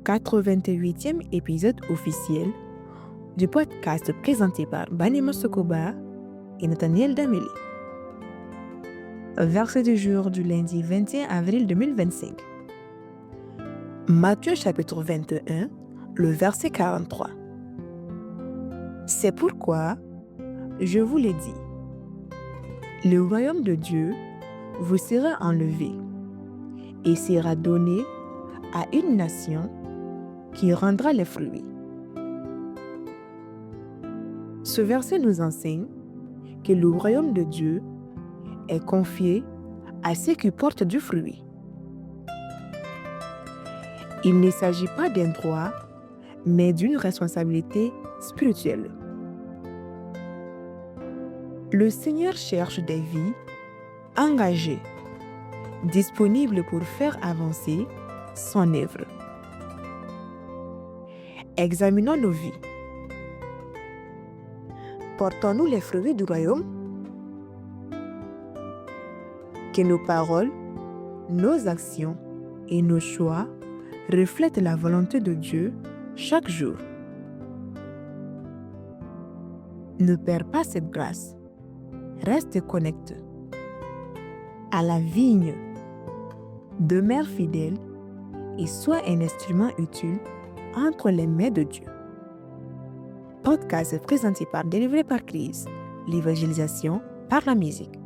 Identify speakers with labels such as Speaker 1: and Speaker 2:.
Speaker 1: 88e épisode officiel du podcast présenté par Banima Sokoba et Nathaniel Dameli. Verset du jour du lundi 21 avril 2025. Matthieu chapitre 21, le verset 43. C'est pourquoi, je vous l'ai dit, le royaume de Dieu vous sera enlevé et sera donné à une nation qui rendra les fruits. Ce verset nous enseigne que le royaume de Dieu est confié à ceux qui portent du fruit. Il ne s'agit pas d'un droit, mais d'une responsabilité spirituelle. Le Seigneur cherche des vies engagées, disponibles pour faire avancer son œuvre. Examinons nos vies. Portons-nous les fruits du royaume? Que nos paroles, nos actions et nos choix reflètent la volonté de Dieu chaque jour. Ne perds pas cette grâce. Reste connecté à la vigne. Demeure fidèle et sois un instrument utile entre les mains de Dieu. Podcast présenté par Délivré par Christ, l'évangélisation par la musique.